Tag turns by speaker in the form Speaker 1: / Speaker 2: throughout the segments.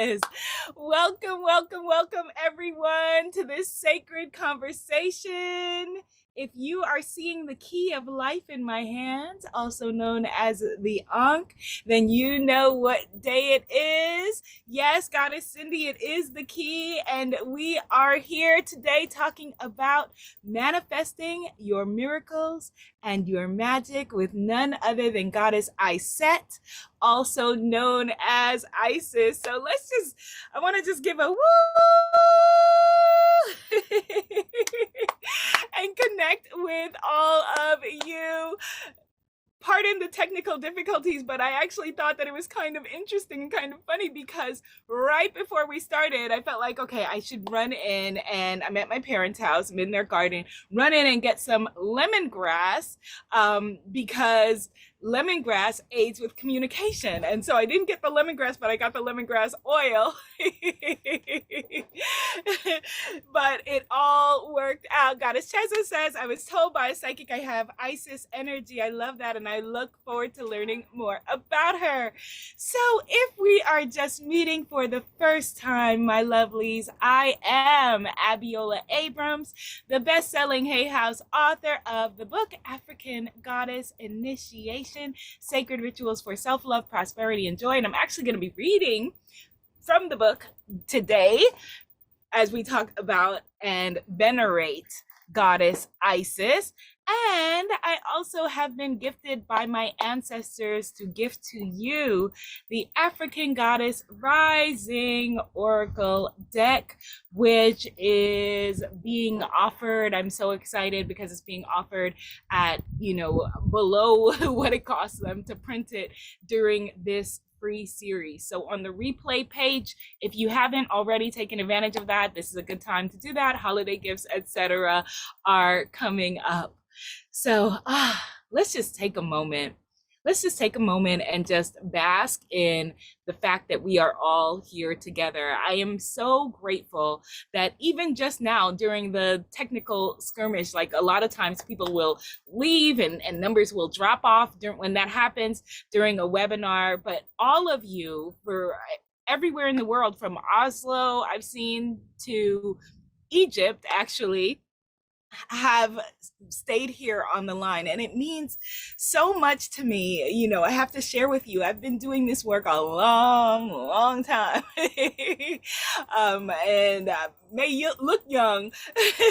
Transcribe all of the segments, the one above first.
Speaker 1: Yes. Welcome, welcome, welcome, everyone, to this sacred conversation. If you are seeing the key of life in my hands, also known as the Ankh, then you know what day it is. Yes, Goddess Cindy, it is the key. And we are here today talking about manifesting your miracles and your magic with none other than Goddess Iset, also known as Isis. So I want to just give a woo and connect with all of you. Pardon the technical difficulties, but I actually thought that it was kind of interesting and kind of funny because right before we started, I felt like, okay, I should run in, and I'm at my parents' house, I'm in their garden, run in and get some lemongrass because lemongrass aids with communication. And so I didn't get the lemongrass, but I got the lemongrass oil. But it all worked out. Goddess Cheza says, I was told by a psychic I have Isis energy. I love that, and I look forward to learning more about her. So if we are just meeting for the first time, my lovelies, I am Abiola Abrams, the best-selling Hay House author of the book African Goddess Initiation, Sacred Rituals for Self-Love, Prosperity, and Joy. And I'm actually going to be reading from the book today as we talk about and venerate Goddess Isis. And I also have been gifted by my ancestors to gift to you the African Goddess Rising Oracle deck, which is being offered. I'm so excited because it's being offered at, below what it costs them to print it during this free series. So on the replay page, if you haven't already taken advantage of that, this is a good time to do that. Holiday gifts, etc., are coming up. So let's just take a moment. Let's just take a moment and just bask in the fact that we are all here together. I am so grateful that even just now during the technical skirmish, like a lot of times people will leave and numbers will drop off when that happens during a webinar. But all of you, for everywhere in the world, from Oslo, I've seen, to Egypt, actually, have stayed here on the line, and it means so much to me. I have to share with you, I've been doing this work a long time. And may look young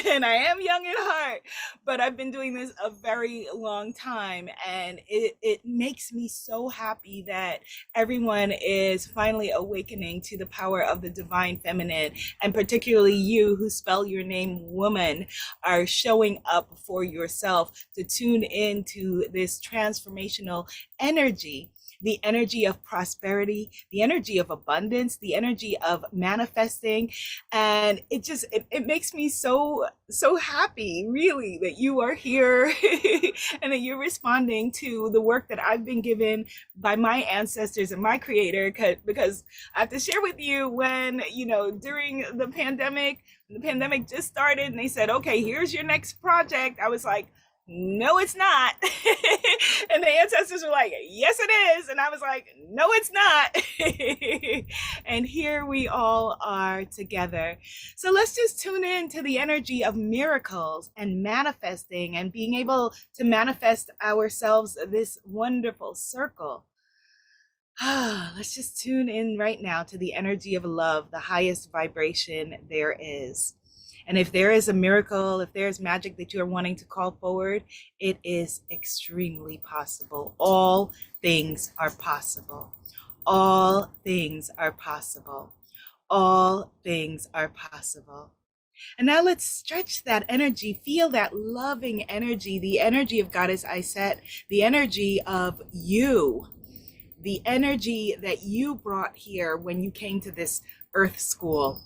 Speaker 1: and I am young at heart, but I've been doing this a very long time, and it makes me so happy that everyone is finally awakening to the power of the divine feminine, and particularly you who spell your name woman are showing up for yourself to tune into this transformational energy, the energy of prosperity, the energy of abundance, the energy of manifesting. And it makes me so happy, really, that you are here and that you're responding to the work that I've been given by my ancestors and my creator. Because I have to share with you, when, during the pandemic just started and they said, okay, here's your next project, I was like, no, it's not. And the ancestors were like, yes, it is. And I was like, no, it's not. And here we all are together. So let's just tune in to the energy of miracles and manifesting and being able to manifest ourselves this wonderful circle. Let's just tune in right now to the energy of love, the highest vibration there is. And if there is a miracle, if there's magic that you are wanting to call forward, it is extremely possible. All things are possible. All things are possible. All things are possible. And now let's stretch that energy, feel that loving energy, the energy of Goddess Iset, the energy of you, the energy that you brought here when you came to this earth school.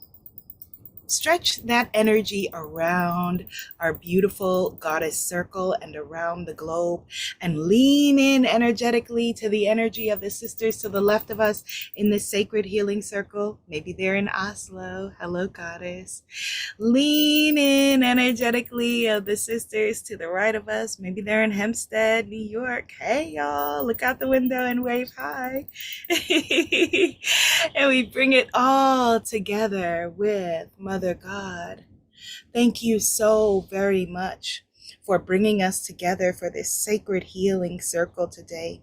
Speaker 1: Stretch that energy around our beautiful goddess circle and around the globe, and lean in energetically to the energy of the sisters to the left of us in this sacred healing circle. Maybe they're in Oslo. Hello, goddess. Lean in energetically of the sisters to the right of us. Maybe they're in Hempstead, New York. Hey, y'all, look out the window and wave hi. And we bring it all together with Mother God. Thank you so very much for bringing us together for this sacred healing circle today.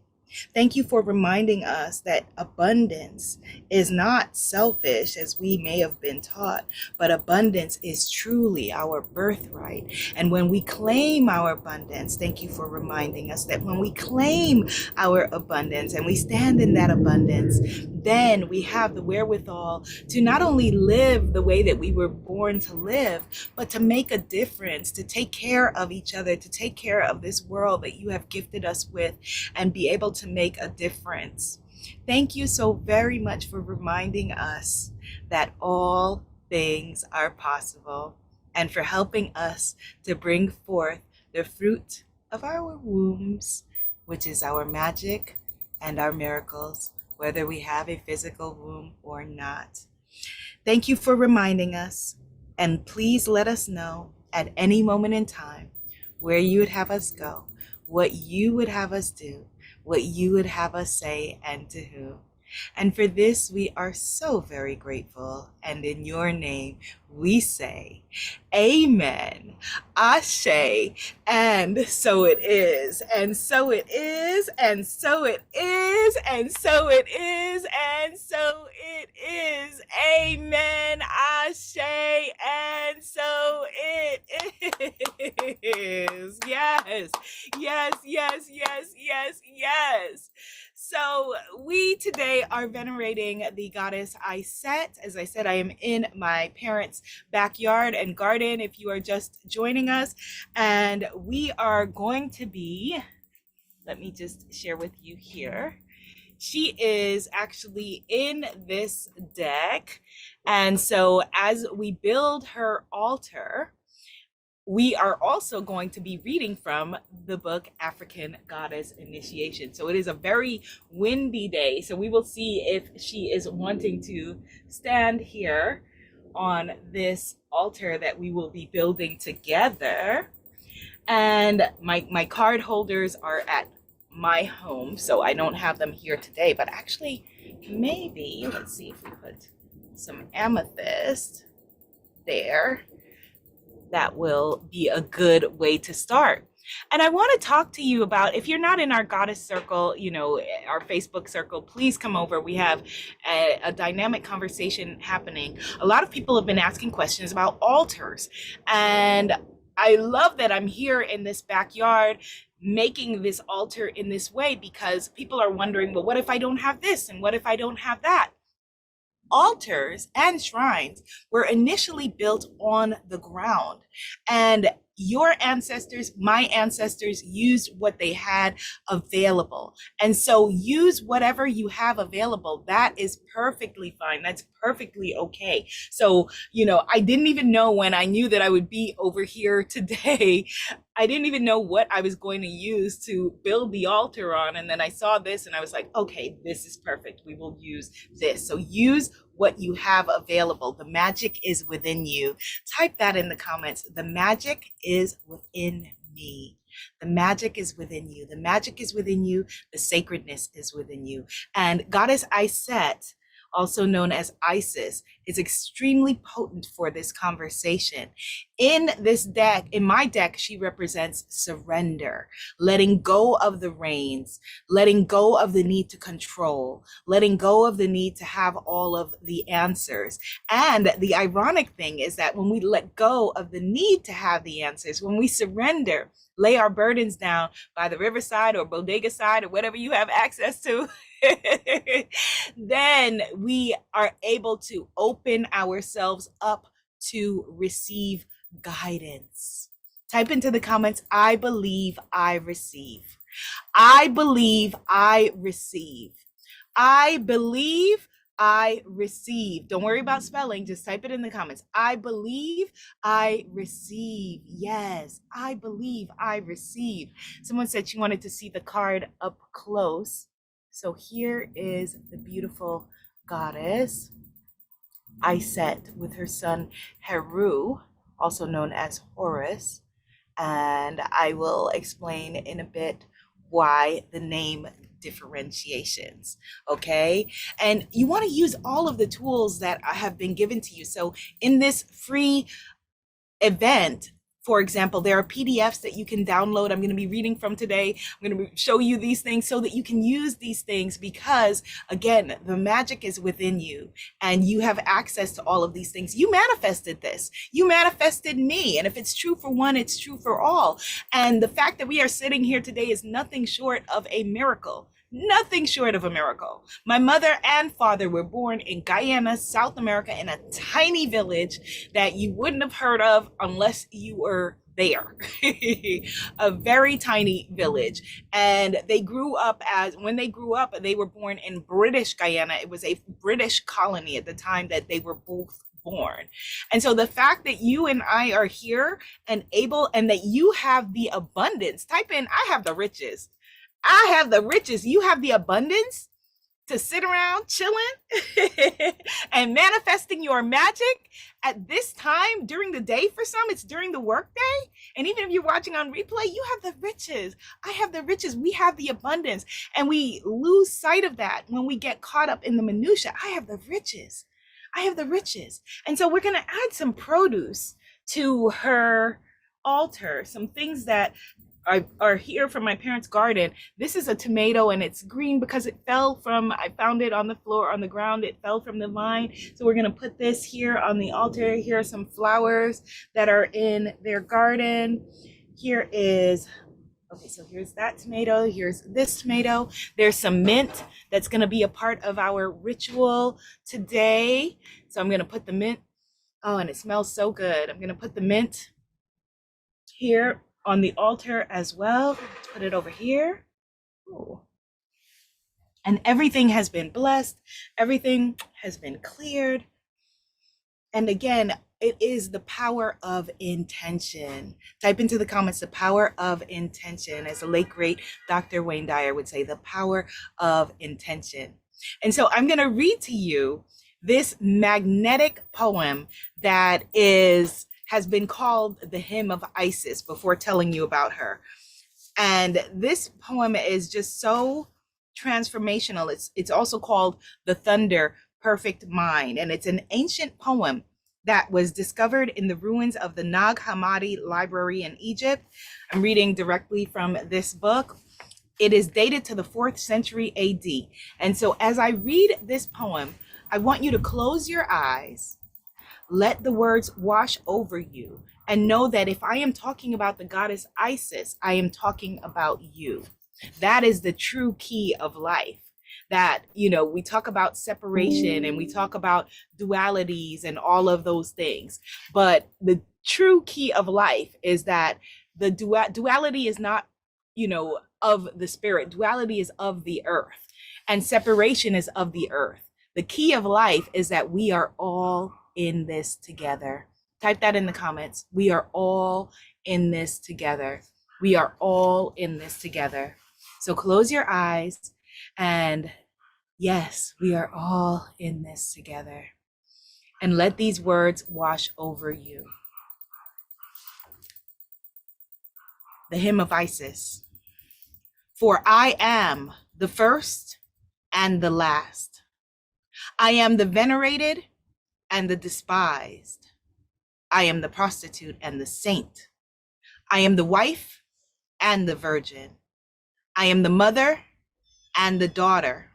Speaker 1: Thank you for reminding us that abundance is not selfish as we may have been taught, but abundance is truly our birthright. And when we claim our abundance, thank you for reminding us that when we claim our abundance and we stand in that abundance, then we have the wherewithal to not only live the way that we were born to live, but to make a difference, to take care of each other, to take care of this world that you have gifted us with, and be able to make a difference. Thank you so very much for reminding us that all things are possible, and for helping us to bring forth the fruit of our wombs, which is our magic and our miracles, whether we have a physical womb or not. Thank you for reminding us, and please let us know at any moment in time where you would have us go, what you would have us do, what you would have us say, and to whom. And for this, we are so very grateful. And in your name, we say, Amen, Ashe, and so it is, and so it is, and so it is, and so it is, and so it is. Amen, Ashe, and so it is. Yes, yes, yes, yes, yes, yes. So we today are venerating the goddess Iset. As I said, I am in my parents' backyard and garden if you are just joining us. And we are going to be, let me just share with you here. She is actually in this deck. And so as we build her altar, we are also going to be reading from the book African Goddess Initiation. So it is a very windy day. So we will see if she is wanting to stand here on this altar that we will be building together. And my card holders are at my home, so I don't have them here today. But actually, maybe, let's see if we put some amethyst there. That will be a good way to start. And I want to talk to you about, if you're not in our goddess circle, our Facebook circle, please come over. We have a dynamic conversation happening. A lot of people have been asking questions about altars. And I love that I'm here in this backyard making this altar in this way, because people are wondering, well, what if I don't have this? And what if I don't have that? Altars and shrines were initially built on the ground, and your ancestors, my ancestors, used what they had available. And so use whatever you have available. That is perfectly fine. That's perfectly okay. So, I didn't even know, when I knew that I would be over here today, I didn't even know what I was going to use to build the altar on. And then I saw this and I was like, okay, this is perfect. We will use this. So use what you have available. The magic is within you. Type that in the comments. The magic is within me. The magic is within you. The magic is within you. The sacredness is within you. And Goddess Iset, also known as Isis, is extremely potent for this conversation. In this deck, in my deck, she represents surrender, letting go of the reins, letting go of the need to control, letting go of the need to have all of the answers. And the ironic thing is that when we let go of the need to have the answers, when we surrender, lay our burdens down by the riverside or bodega side or whatever you have access to, then we are able to open ourselves up to receive guidance. Type into the comments, I believe I receive. I believe I receive. I believe I receive. Don't worry about spelling. Just type it in the comments. I believe I receive. Yes, I believe I receive. Someone said she wanted to see the card up close. So here is the beautiful goddess Iset with her son Heru, also known as Horus. And I will explain in a bit why the name differentiations. Okay. And you want to use all of the tools that have been given to you. So in this free event, for example, there are PDFs that you can download. I'm going to be reading from today. I'm going to show you these things so that you can use these things because, again, the magic is within you and you have access to all of these things. You manifested this. You manifested me. And if it's true for one, it's true for all. And the fact that we are sitting here today is nothing short of a miracle. Nothing short of a miracle. My mother and father were born in Guyana, South America, in a tiny village that you wouldn't have heard of unless you were there. A very tiny village. And they grew up when they grew up, they were born in British Guyana. It was a British colony at the time that they were both born. And so the fact that you and I are here and able, and that you have the abundance, type in, I have the riches. I have the riches. You have the abundance to sit around chilling and manifesting your magic at this time during the day. For some, it's during the workday. And even if you're watching on replay, you have the riches. I have the riches. We have the abundance. And we lose sight of that when we get caught up in the minutia. I have the riches. I have the riches. And so we're going to add some produce to her altar, some things that are here from my parents' garden. This is a tomato and it's green because it fell from, I found it on the floor, on the ground. It fell from the vine. So we're going to put this here on the altar. Here are some flowers that are in their garden. Here is, okay, so here's that tomato. Here's this tomato. There's some mint that's going to be a part of our ritual today. So I'm going to put the mint. Oh, and it smells so good. I'm going to put the mint here on the altar as well. Put it over here. Ooh. And everything has been blessed. Everything has been cleared. And again, it is the power of intention. Type into the comments the power of intention. As the late great Dr. Wayne Dyer would say, the power of intention. And so I'm going to read to you this magnetic poem that has been called the Hymn of Isis before telling you about her. And this poem is just so transformational. It's also called The Thunder Perfect Mind. And it's an ancient poem that was discovered in the ruins of the Nag Hammadi Library in Egypt. I'm reading directly from this book. It is dated to the 4th century AD. And so as I read this poem, I want you to close your eyes. Let the words wash over you and know that if I am talking about the goddess Isis, I am talking about you. That is the true key of life. That, we talk about separation and we talk about dualities and all of those things. But the true key of life is that the duality is not, of the spirit. Duality is of the earth, and separation is of the earth. The key of life is that we are all in this together. Type that in the comments. We are all in this together. We are all in this together. So close your eyes and yes, we are all in this together. And let these words wash over you. The Hymn of Isis. For I am the first and the last. I am the venerated and the despised. I am the prostitute and the saint. I am the wife and the virgin. I am the mother and the daughter.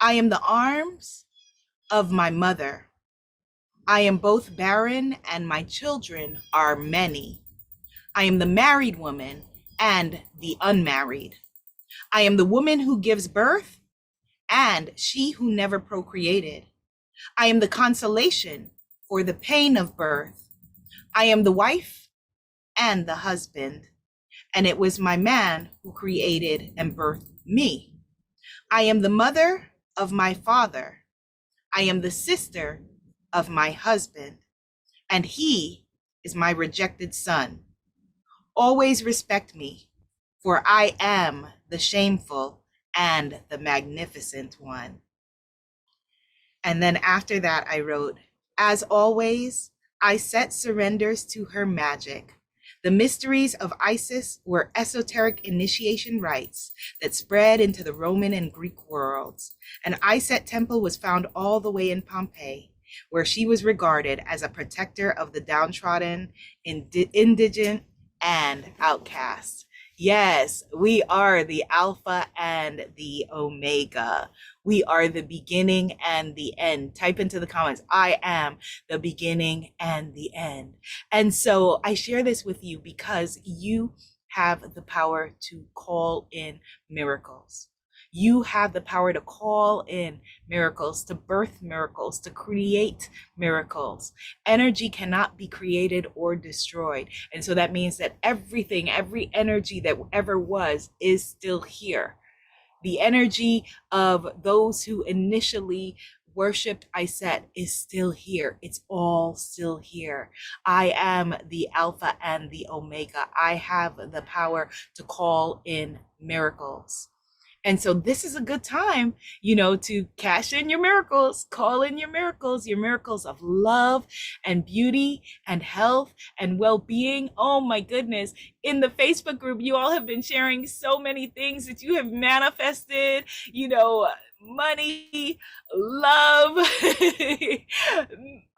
Speaker 1: I am the arms of my mother. I am both barren and my children are many. I am the married woman and the unmarried. I am the woman who gives birth and she who never procreated. I am the consolation for the pain of birth. I am the wife and the husband, and it was my man who created and birthed me. I am the mother of my father. I am the sister of my husband, and he is my rejected son. Always respect me, for I am the shameful and the magnificent one. And then after that, I wrote, as always, Iset surrenders to her magic. The mysteries of Isis were esoteric initiation rites that spread into the Roman and Greek worlds. An Iset temple was found all the way in Pompeii, where she was regarded as a protector of the downtrodden, indigent, and outcast. Yes, we are the Alpha and the Omega. We are the beginning and the end. Type into the comments, I am the beginning and the end. And so I share this with you because you have the power to call in miracles. You have the power to call in miracles, to birth miracles, to create miracles. Energy cannot be created or destroyed. And so that means that everything, every energy that ever was, is still here. The energy of those who initially worshiped Iset is still here. It's all still here. I am the Alpha and the Omega. I have the power to call in miracles. And so this is a good time, to cash in your miracles, call in your miracles of love and beauty and health and well-being. Oh my goodness. In the Facebook group, you all have been sharing so many things that you have manifested, money, love,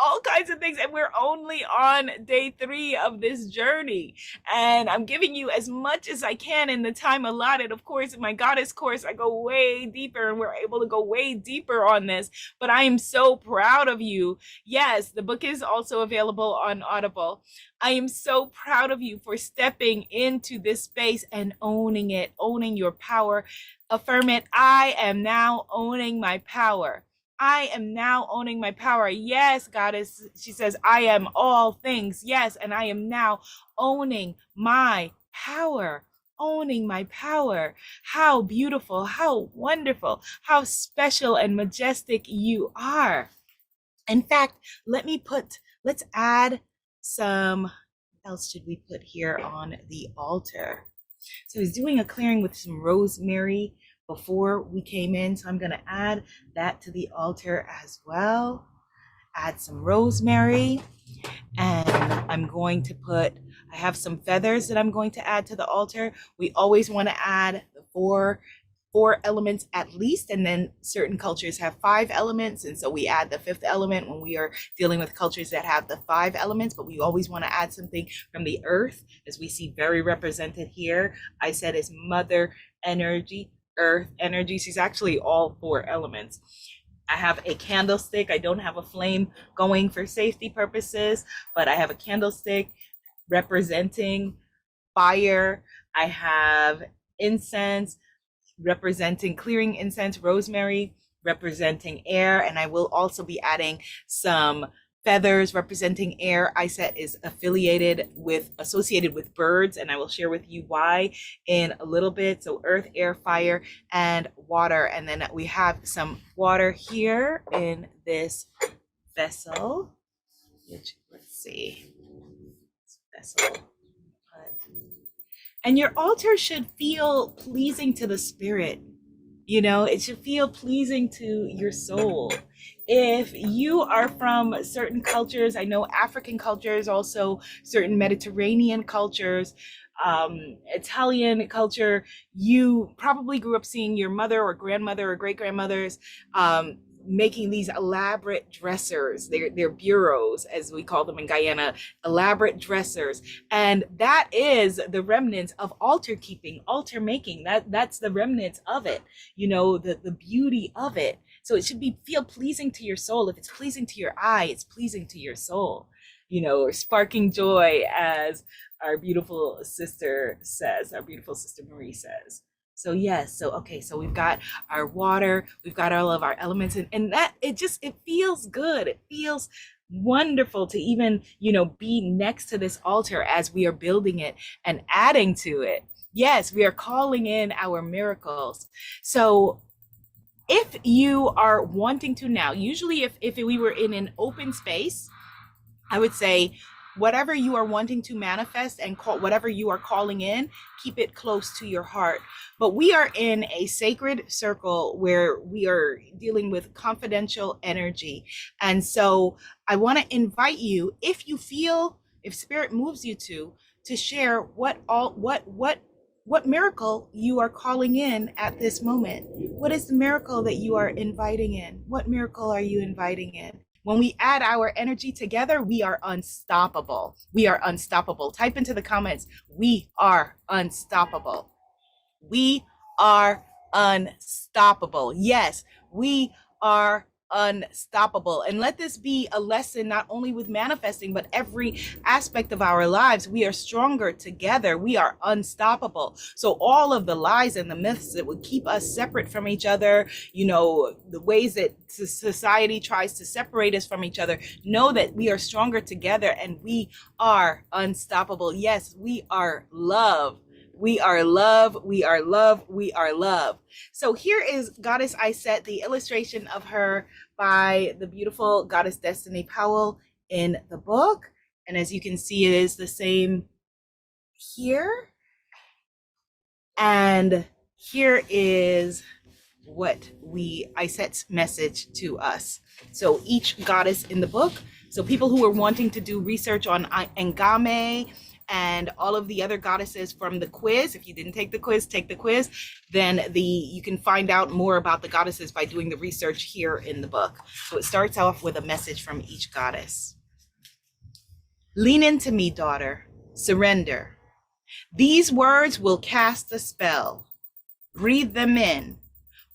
Speaker 1: all kinds of things. And we're only on day 3 of this journey. And I'm giving you as much as I can in the time allotted. Of course, in my goddess course, I go way deeper and we're able to go way deeper on this. But I am so proud of you. Yes, the book is also available on Audible. I am so proud of you for stepping into this space and owning it, owning your power. Affirm it. I am now owning my power. I am now owning my power. Yes, Goddess, she says, I am all things. Yes, and I am now owning my power. Owning my power. How beautiful, how wonderful, how special and majestic you are. In fact, let's add some, what else should we put here on the altar? So I was doing a clearing with some rosemary before we came in. So I'm going to add that to the altar as well. Add some rosemary. And I'm going to I have some feathers that I'm going to add to the altar. We always want to add the four elements at least, and then certain cultures have 5 elements, and so we add the 5th element when we are dealing with cultures that have the 5 elements. But we always want to add something from the earth, as we see very represented here. I said is mother energy, earth energy. She's actually all 4 elements. I have a candlestick. I don't have a flame going for safety purposes, but I have a candlestick representing fire. I have incense representing clearing incense, rosemary representing air, and I will also be adding some feathers representing air. Iset is associated with birds, and I will share with you why in a little bit. So earth, air, fire, and water. And then we have some water here in this vessel, which, let's see, this vessel. And your altar should feel pleasing to the spirit. It should feel pleasing to your soul. If you are from certain cultures, I know African cultures, also certain Mediterranean cultures, Italian culture, you probably grew up seeing your mother or grandmother or great grandmothers making these elaborate dressers. They're bureaus, as we call them in Guyana, elaborate dressers. And that is the remnants of altar keeping, altar making. That's the remnants of it, the beauty of it. So it should feel pleasing to your soul. If it's pleasing to your eye, it's pleasing to your soul, or sparking joy, as our beautiful sister Marie says. So yes, okay, so we've got our water, we've got all of our elements, and that it feels good. It feels wonderful to even, be next to this altar as we are building it and adding to it. Yes, we are calling in our miracles. So if you are wanting to now, usually if we were in an open space, I would say, whatever you are wanting to manifest and whatever you are calling in, keep it close to your heart. But we are in a sacred circle where we are dealing with confidential energy. And so I want to invite you, if spirit moves you to, to share what miracle you are calling in at this moment. What is the miracle that you are inviting in? What miracle are you inviting in? When we add our energy together, we are unstoppable. We are unstoppable. Type into the comments, we are unstoppable. We are unstoppable. Yes, we are unstoppable. And let this be a lesson not only with manifesting, but every aspect of our lives. We are stronger together. We are unstoppable. So all of the lies and the myths that would keep us separate from each other, you know, the ways that society tries to separate us from each other, know that we are stronger together and we are unstoppable. Yes, we are love. We are love, we are love, we are love. So here is Goddess Iset, the illustration of her by the beautiful Goddess Destiny Powell in the book. And as you can see, it is the same here. And here is what Iset's message to us. So each goddess in the book, so people who are wanting to do research on Ngame, and all of the other goddesses from the quiz. If you didn't take the quiz, take the quiz. Then you can find out more about the goddesses by doing the research here in the book. So it starts off with a message from each goddess. Lean into me, daughter. Surrender. These words will cast a spell. Breathe them in.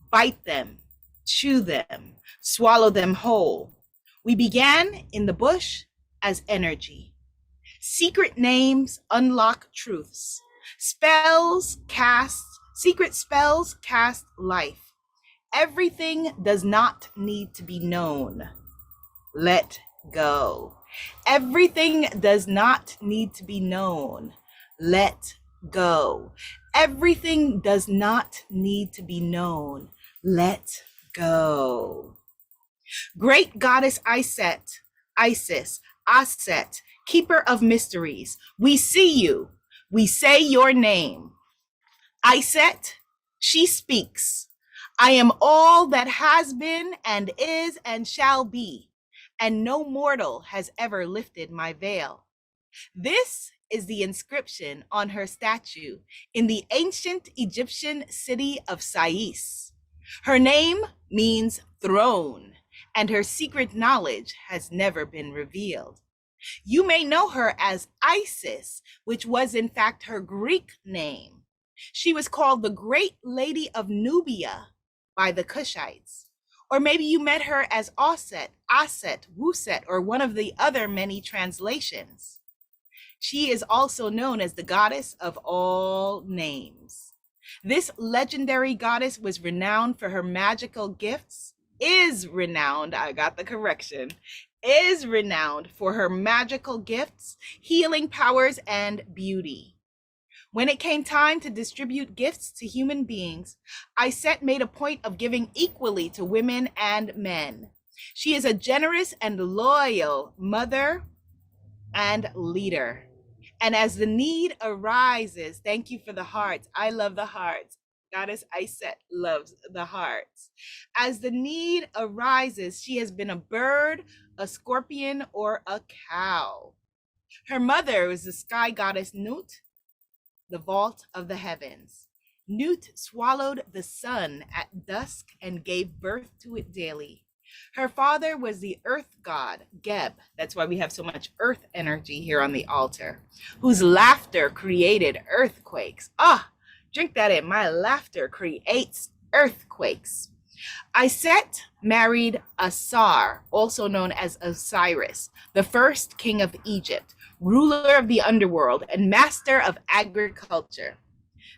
Speaker 1: Bite them. Chew them. Swallow them whole. We began in the bush as energy. Secret names unlock truths. Secret spells cast life. Everything does not need to be known. Let go. Everything does not need to be known. Let go. Everything does not need to be known. Let go. Great Goddess Iset, Isis, Aset, Keeper of mysteries, we see you. We say your name. Iset, she speaks. I am all that has been and is and shall be, and no mortal has ever lifted my veil. This is the inscription on her statue in the ancient Egyptian city of Sais. Her name means throne, and her secret knowledge has never been revealed. You may know her as Isis, which was in fact her Greek name. She was called the Great Lady of Nubia by the Cushites. Or maybe you met her as Aset, Wuset, or one of the other many translations. She is also known as the goddess of all names. This legendary goddess was renowned for her magical gifts, is renowned for her magical gifts, healing powers, and beauty. When it came time to distribute gifts to human beings, Iset made a point of giving equally to women and men. She is a generous and loyal mother and leader. And as the need arises, thank you for the hearts. I love the hearts. Goddess Iset loves the hearts. As the need arises, she has been a bird, a scorpion, or a cow. Her mother was the sky goddess Nut, the vault of the heavens. Nut swallowed the sun at dusk and gave birth to it daily. Her father was the earth god, Geb. That's why we have so much earth energy here on the altar, whose laughter created earthquakes. Drink that in. My laughter creates earthquakes. Iset married Asar, also known as Osiris, the first king of Egypt, ruler of the underworld and master of agriculture.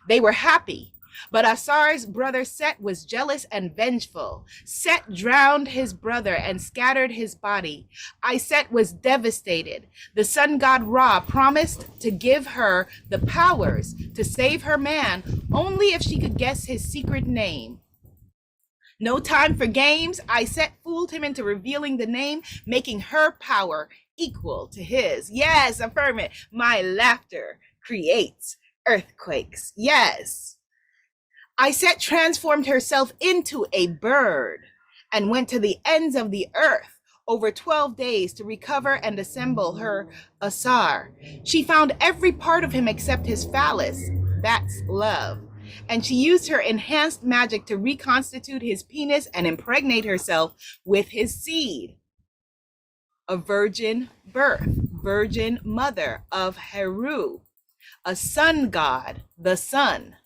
Speaker 1: They were happy, but Asar's brother Set was jealous and vengeful. Set drowned his brother and scattered his body. Iset was devastated. The sun god Ra promised to give her the powers to save her man only if she could guess his secret name. No time for games. Iset fooled him into revealing the name, making her power equal to his. Yes, affirm it. My laughter creates earthquakes. Yes. Iset transformed herself into a bird and went to the ends of the earth, over 12 days to recover and assemble her Asar. She found every part of him except his phallus. That's love. And she used her enhanced magic to reconstitute his penis and impregnate herself with his seed. A virgin birth, virgin mother of Heru, a sun god, the sun,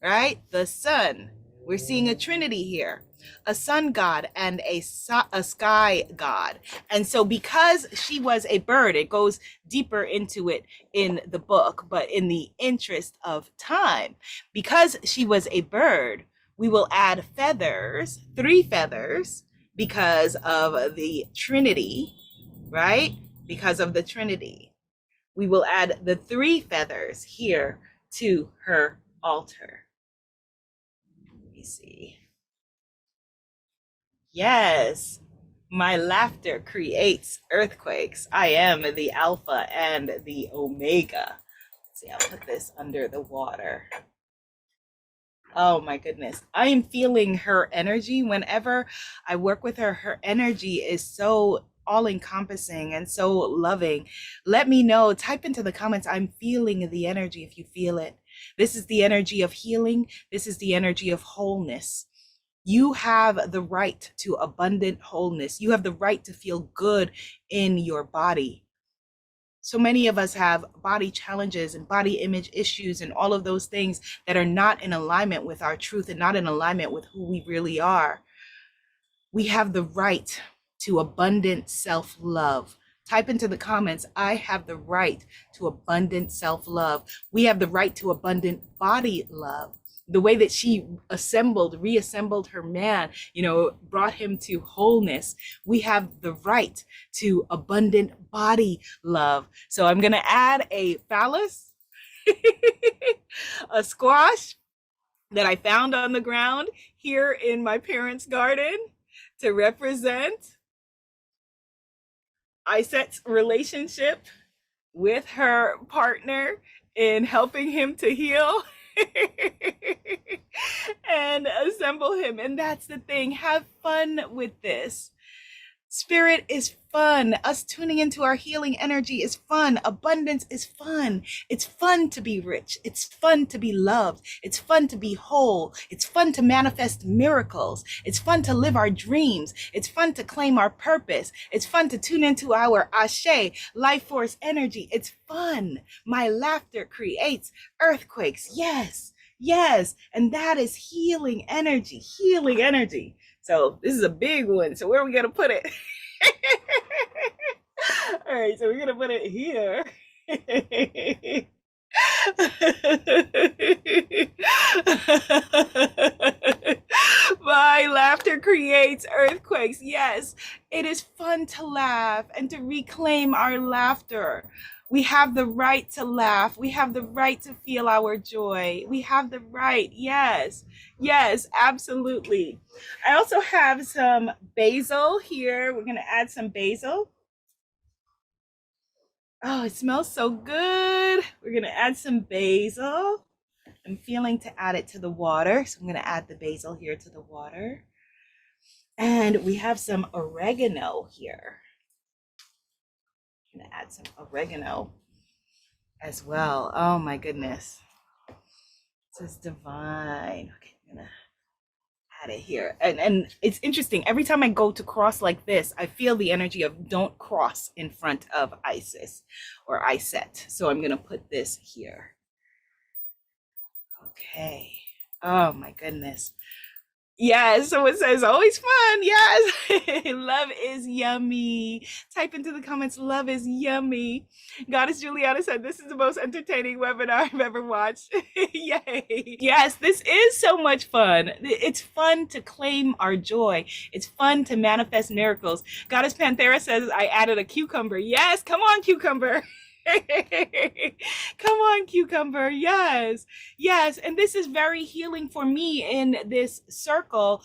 Speaker 1: right? The sun. We're seeing a trinity here, a sun god and a sky god. And so because she was a bird, it goes deeper into it in the book, but in the interest of time, because she was a bird, we will add feathers, 3 feathers, because of the trinity, right? Because of the trinity. We will add the 3 feathers here to her altar. Let me see. Yes, my laughter creates earthquakes. I am the Alpha and the Omega. Let's see, I'll put this under the water. Oh my goodness. I am feeling her energy. Whenever I work with her, her energy is so all encompassing and so loving. Let me know, type into the comments, I'm feeling the energy if you feel it. This is the energy of healing. This is the energy of wholeness. You have the right to abundant wholeness. You have the right to feel good in your body. So many of us have body challenges and body image issues and all of those things that are not in alignment with our truth and not in alignment with who we really are. We have the right to abundant self-love. Type into the comments, I have the right to abundant self-love. We have the right to abundant body love. The way that she reassembled her man, brought him to wholeness. We have the right to abundant body love. So I'm going to add a phallus, a squash that I found on the ground here in my parents' garden to represent Iset's relationship with her partner in helping him to heal and assemble him. And that's the thing. Have fun with this. Spirit is fun. Us tuning into our healing energy is fun. Abundance is fun. It's fun to be rich. It's fun to be loved. It's fun to be whole. It's fun to manifest miracles. It's fun to live our dreams. It's fun to claim our purpose. It's fun to tune into our Ashe, life force energy. It's fun. My laughter creates earthquakes. Yes, yes. And that is healing energy, healing energy. So this is a big one. So where are we going to put it? All right, so we're going to put it here. My laughter creates earthquakes. Yes, it is fun to laugh and to reclaim our laughter. We have the right to laugh. We have the right to feel our joy. We have the right. Yes, yes, absolutely. I also have some basil here. We're going to add some basil. Oh, it smells so good. We're going to add some basil. I'm feeling to add it to the water. So I'm going to add the basil here to the water. And we have some oregano here. I'm going to add some oregano as well. Oh my goodness. This is divine. Okay, I'm going to add it here. And it's interesting. Every time I go to cross like this, I feel the energy of don't cross in front of Isis or Iset. So I'm going to put this here. Okay. Oh my goodness. Yes, someone says always fun. Yes. Love is yummy. Type into the comments, love is yummy. Goddess Juliana said, this is the most entertaining webinar I've ever watched. Yay. Yes, this is so much fun. It's fun to claim our joy. It's fun to manifest miracles. Goddess Panthera says, I added a cucumber. Yes, come on, cucumber. Come on, cucumber. Yes, yes. And this is very healing for me in this circle.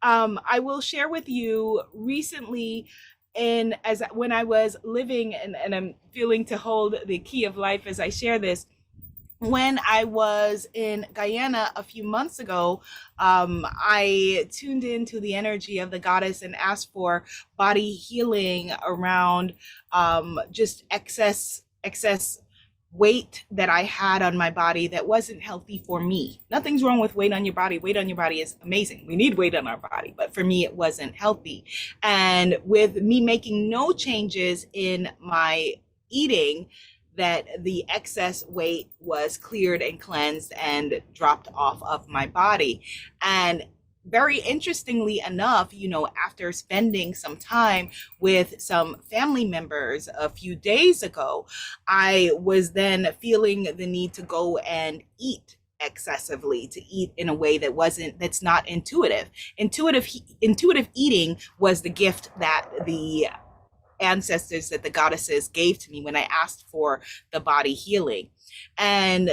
Speaker 1: I will share with you recently when I was living and I'm feeling to hold the key of life as I share this. when I was in Guyana a few months ago, I tuned into the energy of the goddess and asked for body healing around just excess weight that I had on my body that wasn't healthy for me. Nothing's wrong with weight on your body. Weight on your body is amazing. We need weight on our body, but for me, it wasn't healthy. And with me making no changes in my eating, that the excess weight was cleared and cleansed and dropped off of my body. And very interestingly enough, after spending some time with some family members a few days ago, I was then feeling the need to go and eat excessively, to eat in a way that's not intuitive. Intuitive eating was the gift that the ancestors, that the goddesses gave to me when I asked for the body healing. And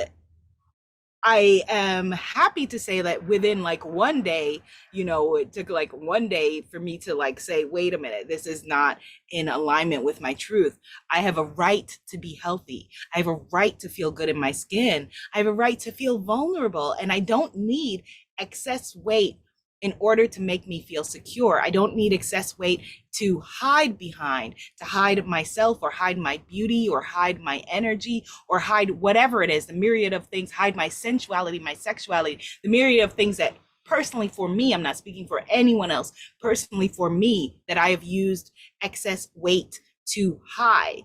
Speaker 1: I am happy to say that within like one day, it took like one day for me to like say, wait a minute, this is not in alignment with my truth. I have a right to be healthy. I have a right to feel good in my skin. I have a right to feel vulnerable. And I don't need excess weight in order to make me feel secure. I don't need excess weight to hide behind, to hide myself or hide my beauty or hide my energy or hide whatever it is, the myriad of things, hide my sensuality, my sexuality, the myriad of things that personally for me, I'm not speaking for anyone else, personally for me, that I have used excess weight to hide.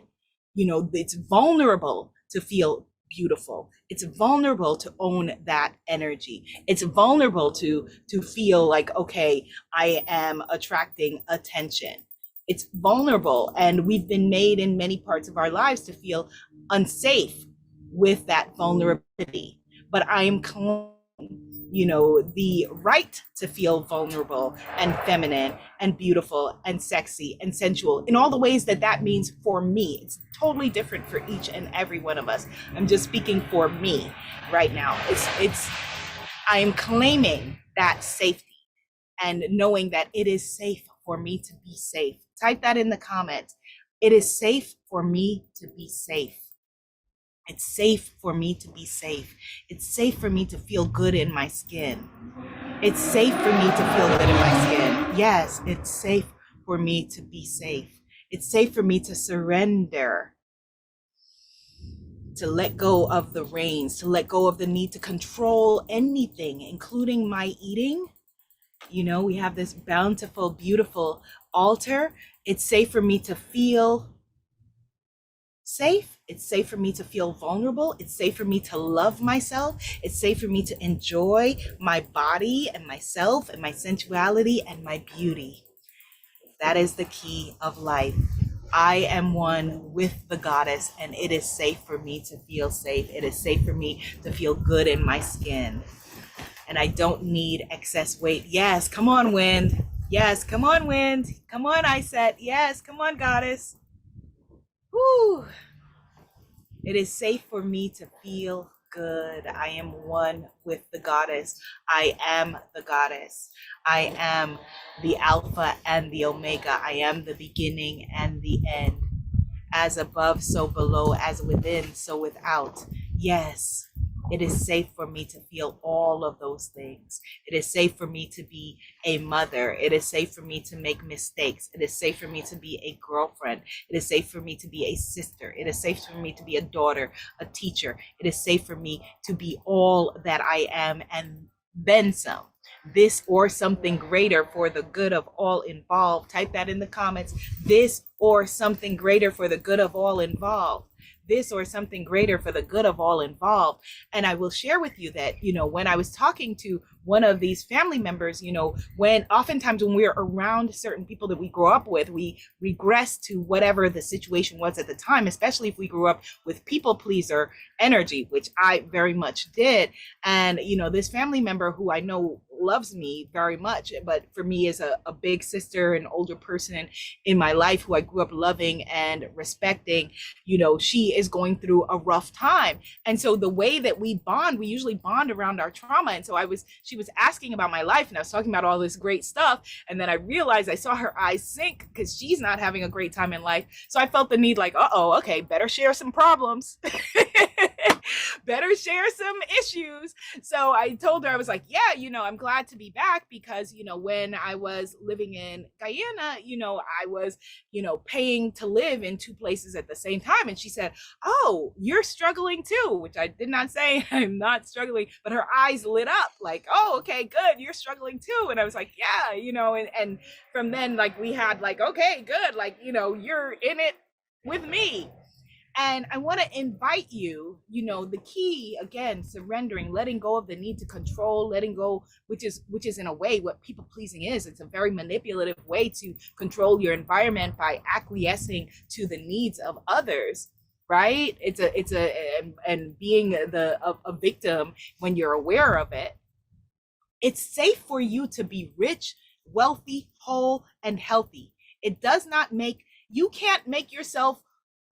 Speaker 1: It's vulnerable to feel beautiful. It's vulnerable to own that energy. It's vulnerable to feel like, okay, I am attracting attention. It's vulnerable, and we've been made in many parts of our lives to feel unsafe with that vulnerability. But I am the right to feel vulnerable and feminine and beautiful and sexy and sensual in all the ways that that means for me. It's totally different for each and every one of us. I'm just speaking for me right now. I am claiming that safety and knowing that it is safe for me to be safe. Type that in the comments. It is safe for me to be safe. It's safe for me to be safe. It's safe for me to feel good in my skin. It's safe for me to feel good in my skin. Yes, it's safe for me to be safe. It's safe for me to surrender, to let go of the reins, to let go of the need to control anything, including my eating. We have this bountiful, beautiful altar. It's safe for me to feel safe. It's safe for me to feel vulnerable. It's safe for me to love myself. It's safe for me to enjoy my body and myself and my sensuality and my beauty. That is the key of life. I am one with the goddess, and it is safe for me to feel safe. It is safe for me to feel good in my skin. And I don't need excess weight. Yes, come on, wind. Yes, come on, wind. Come on, Iset. Yes, come on, goddess. Whew. It is safe for me to feel good. I am one with the goddess. I am the goddess. I am the Alpha and the Omega. I am the beginning and the end. As above, so below, as within, so without. Yes, it is safe for me to feel all of those things. It is safe for me to be a mother. It is safe for me to make mistakes. It is safe for me to be a girlfriend. It is safe for me to be a sister. It is safe for me to be a daughter, a teacher. It is safe for me to be all that I am and then some. This or something greater for the good of all involved. Type that in the comments. This or something greater for the good of all involved. This or something greater for the good of all involved. And I will share with you that, when I was talking to one of these family members, when oftentimes when we're around certain people that we grow up with, we regress to whatever the situation was at the time, especially if we grew up with people pleaser energy, which I very much did. And, this family member who I know loves me very much, but for me is a big sister, an older person in my life who I grew up loving and respecting, she is going through a rough time. And so the way that we bond, we usually bond around our trauma. And so she was asking about my life and I was talking about all this great stuff. And then I realized I saw her eyes sink because she's not having a great time in life. So I felt the need like, uh-oh, okay, better share some problems. Better share some issues. So I told her, I was like, yeah, I'm glad to be back because, when I was living in Guyana, I was, paying to live in two places at the same time. And she said, oh, you're struggling too, which I did not say I'm not struggling, but her eyes lit up like, oh, okay, good. You're struggling too. And I was like, yeah, and from then, like, we had like, okay, good. Like, you're in it with me. And I want to invite you, the key again, surrendering, letting go of the need to control, letting go, which is in a way what people pleasing is. It's a very manipulative way to control your environment by acquiescing to the needs of others. Right? And being a victim when you're aware of it. It's safe for you to be rich, wealthy, whole, and healthy. It does not make, you can't make yourself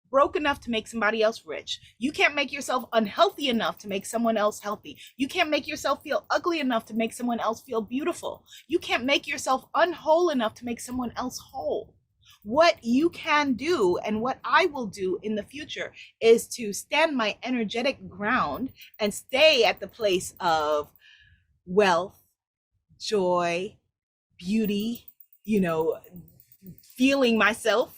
Speaker 1: broke enough to make somebody else rich. You can't make yourself unhealthy enough to make someone else healthy. You can't make yourself feel ugly enough to make someone else feel beautiful. You can't make yourself unwhole enough to make someone else whole. What you can do and what I will do in the future is to stand my energetic ground and stay at the place of wealth, joy, beauty, feeling myself,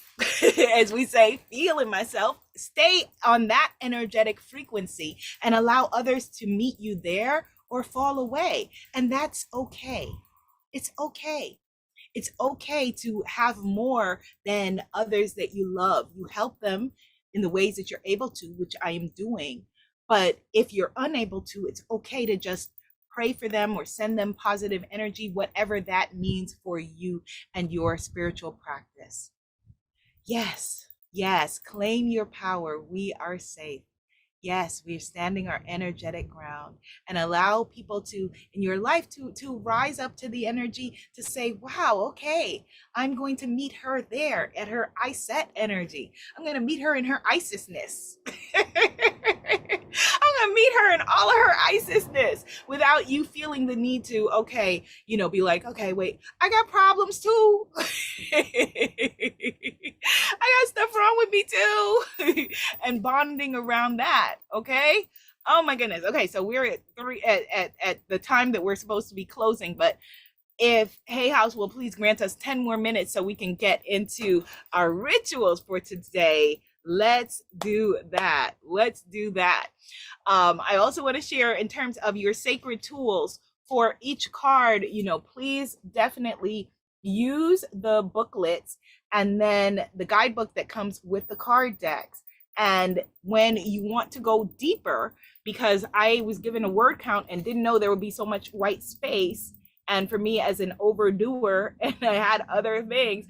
Speaker 1: as we say, feeling myself, stay on that energetic frequency and allow others to meet you there or fall away. And that's okay. It's okay. It's okay to have more than others that you love. You help them in the ways that you're able to, which I am doing. But if you're unable to, it's okay to just pray for them or send them positive energy, whatever that means for you and your spiritual practice. Yes, claim your power. We are safe. Yes, we're standing our energetic ground and allow people to in your life to rise up to the energy to say, wow, okay, I'm going to meet her there at her Iset energy. I'm going to meet her in her Isisness. I'm gonna meet her in all of her Isisness without you feeling the need to, okay, be like, okay, wait, I got problems too. I got stuff wrong with me too. And bonding around that, okay? Oh my goodness. Okay, so we're at at the time that we're supposed to be closing, but if Hay House will please grant us 10 more minutes so we can get into our rituals for today. Let's do that. I also want to share in terms of your sacred tools for each card, please definitely use the booklets and then the guidebook that comes with the card decks. And when you want to go deeper, because I was given a word count and didn't know there would be so much white space, and for me as an overdoer, and I had other things,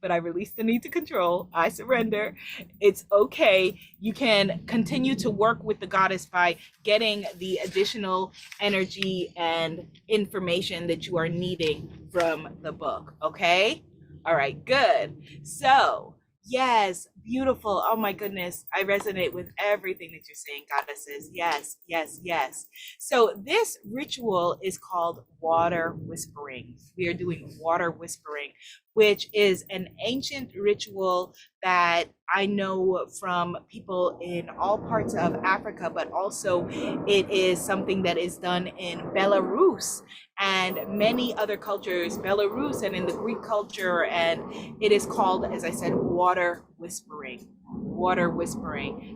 Speaker 1: but I release the need to control. I surrender. It's okay. You can continue to work with the goddess by getting the additional energy and information that you are needing from the book. Okay? All right, good. So, yes, beautiful. Oh my goodness. I resonate with everything that you're saying, goddesses. Yes. So this ritual is called water whispering. We are doing water whispering, which is an ancient ritual that I know from people in all parts of Africa, but also it is something that is done in Belarus and many other cultures, Belarus and in the Greek culture. And it is called, as I said, water whispering.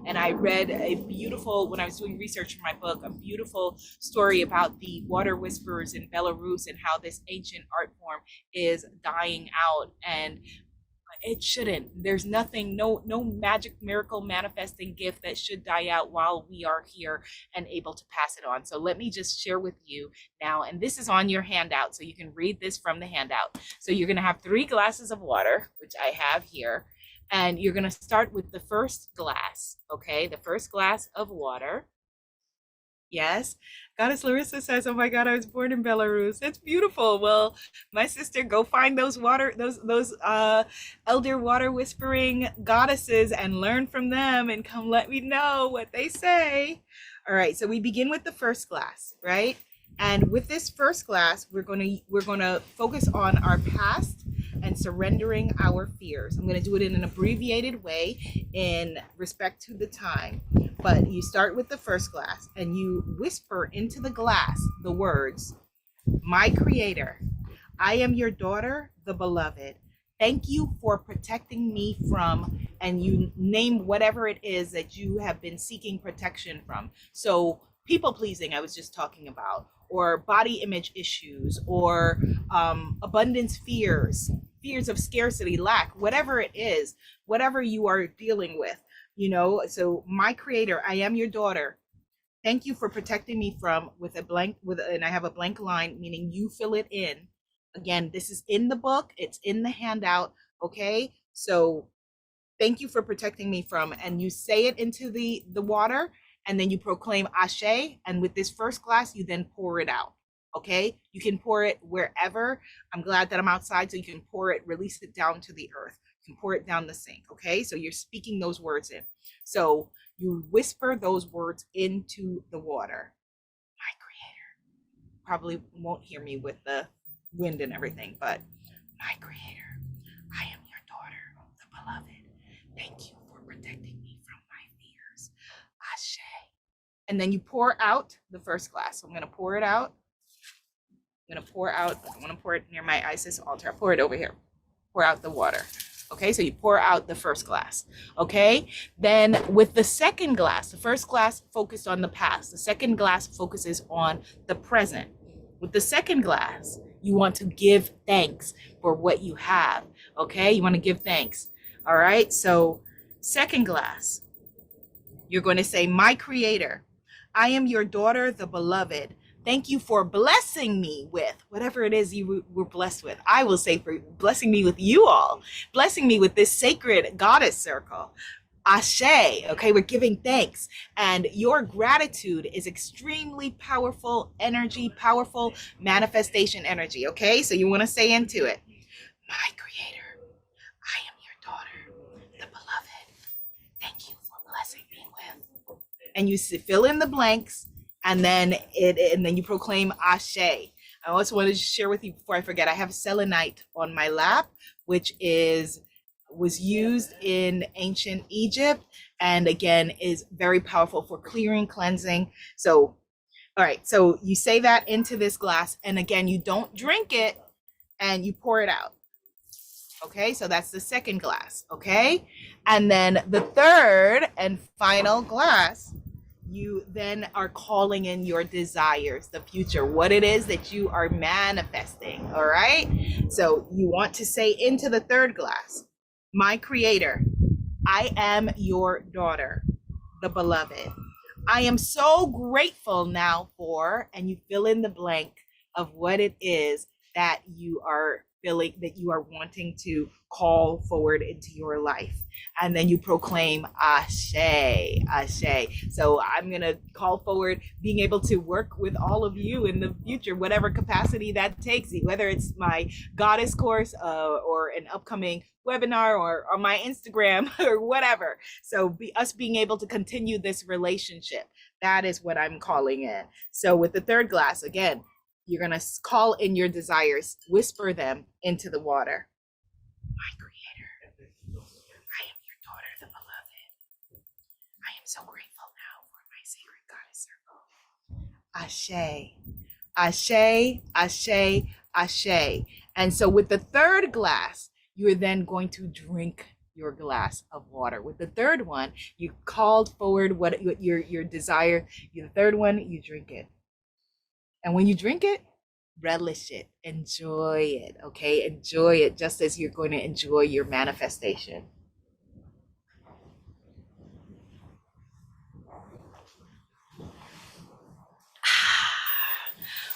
Speaker 1: And I read a beautiful, when I was doing research for my book, a beautiful story about the water whisperers in Belarus and how this ancient art form is dying out. And it shouldn't. There's nothing, no magic miracle manifesting gift that should die out while we are here and able to pass it on. So let me just share with you now, and this is on your handout, so you can read this from the handout. So you're going to have 3 glasses of water, which I have here, and you're going to start with the first glass, okay? The first glass of water. Yes. Goddess Larissa says, oh my God, I was born in Belarus. It's beautiful. Well, my sister, go find those elder water whispering goddesses and learn from them and come let me know what they say. All right, so we begin with the first glass, right? And with this first glass, we're gonna focus on our past and surrendering our fears. I'm gonna do it in an abbreviated way in respect to the time. But you start with the first glass and you whisper into the glass the words, "My Creator, I am your daughter, the beloved. Thank you for protecting me from," and you name whatever it is that you have been seeking protection from. So, people pleasing, I was just talking about, or body image issues, or abundance fears, fears of scarcity, lack, whatever it is, whatever you are dealing with, you know. So, my Creator, I am your daughter. Thank you for protecting me from, with a blank, and I have a blank line, meaning you fill it in. Again, this is in the book, it's in the handout. Okay, so thank you for protecting me from, and you say it into the water, and then you proclaim ashe, and with this first glass you then pour it out. Okay, you can pour it wherever. I'm glad that I'm outside, so you can pour it, release it down to the earth. You can pour it down the sink. Okay, so you're speaking those words in. So you whisper those words into the water. My Creator. Probably won't hear me with the wind and everything, but my Creator, I am your daughter, the beloved. Thank you for protecting me from my fears. Ashe. And then you pour out the first glass. So I'm going to pour it out. I'm going to pour out, I want to pour it near my Isis altar. I'll pour it over here. Pour out the water. Okay, so you pour out the first glass. Okay, then with the second glass, the first glass focused on the past. The second glass focuses on the present. With the second glass, you want to give thanks for what you have. Okay, you want to give thanks. All right, so second glass, you're going to say, "My Creator, I am your daughter, the beloved. Thank you for blessing me with," whatever it is you were blessed with. I will say, for blessing me with you all, blessing me with this sacred goddess circle. Ashe. Okay, we're giving thanks, and your gratitude is extremely powerful energy, powerful manifestation energy. Okay, so you want to say into it, "My Creator, I am your daughter, the beloved. Thank you for blessing me with," and you fill in the blanks, and then you proclaim ashe. I also wanted to share with you before I forget, I have selenite on my lap, which was used in ancient Egypt, and again is very powerful for clearing, cleansing. So all right, so you say that into this glass, and again, you don't drink it, and you pour it out. Okay, so that's the second glass. Okay, and then the third and final glass, you then are calling in your desires, the future, what it is that you are manifesting. All right, so you want to say into the third glass, "My Creator, I am your daughter, the beloved. I am so grateful now for," and you fill in the blank of what it is that you are feeling, that you are wanting to call forward into your life. And then you proclaim ashe, ashe. So I'm going to call forward being able to work with all of you in the future, whatever capacity that takes, whether it's my goddess course or an upcoming webinar or on my Instagram or whatever. So us being able to continue this relationship, that is what I'm calling in. So with the third glass, again, you're going to call in your desires, whisper them into the water. "My Creator, I am your daughter, the beloved. I am so grateful now for my sacred goddess circle. Ashe, ashe, ashe, ashe." And so with the third glass, you're then going to drink your glass of water. With the third one, you called forward what your desire. The third one, you drink it. And when you drink it, relish it, enjoy it, okay? Enjoy it just as you're going to enjoy your manifestation.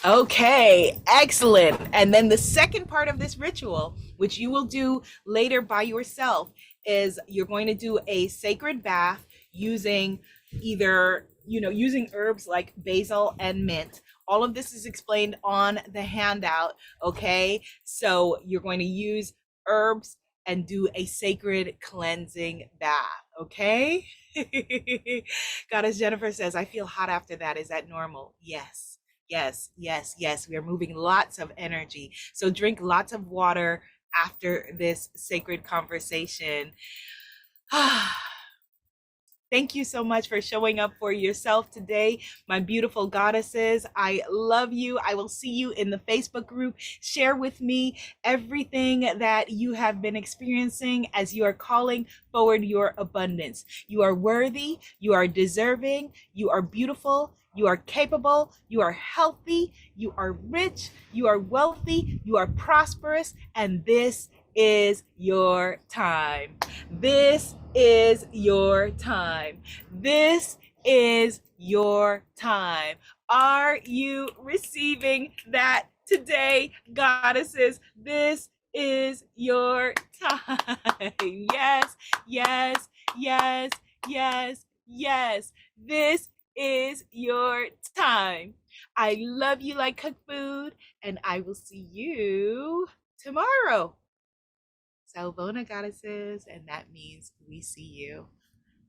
Speaker 1: Okay, excellent. And then the second part of this ritual, which you will do later by yourself, is you're going to do a sacred bath using using herbs like basil and mint. All of this is explained on the handout, okay? So you're going to use herbs and do a sacred cleansing bath, Okay. Goddess Jennifer says, I feel hot after that. Is that normal? Yes. Yes, yes, yes. We are moving lots of energy. So drink lots of water after this sacred conversation. Thank you so much for showing up for yourself today, my beautiful goddesses. I love you. I will see you in the Facebook group. Share with me everything that you have been experiencing as you are calling forward your abundance. You are worthy, you are deserving, you are beautiful, you are capable, you are healthy, you are rich, you are wealthy, you are prosperous, and this is your time. This is your time. This is your time. Are you receiving that today, goddesses? This is your time. Yes, yes, yes, yes, yes. This is your time. I love you like cooked food, and I will see you tomorrow. Salvona goddesses, and that means we see you.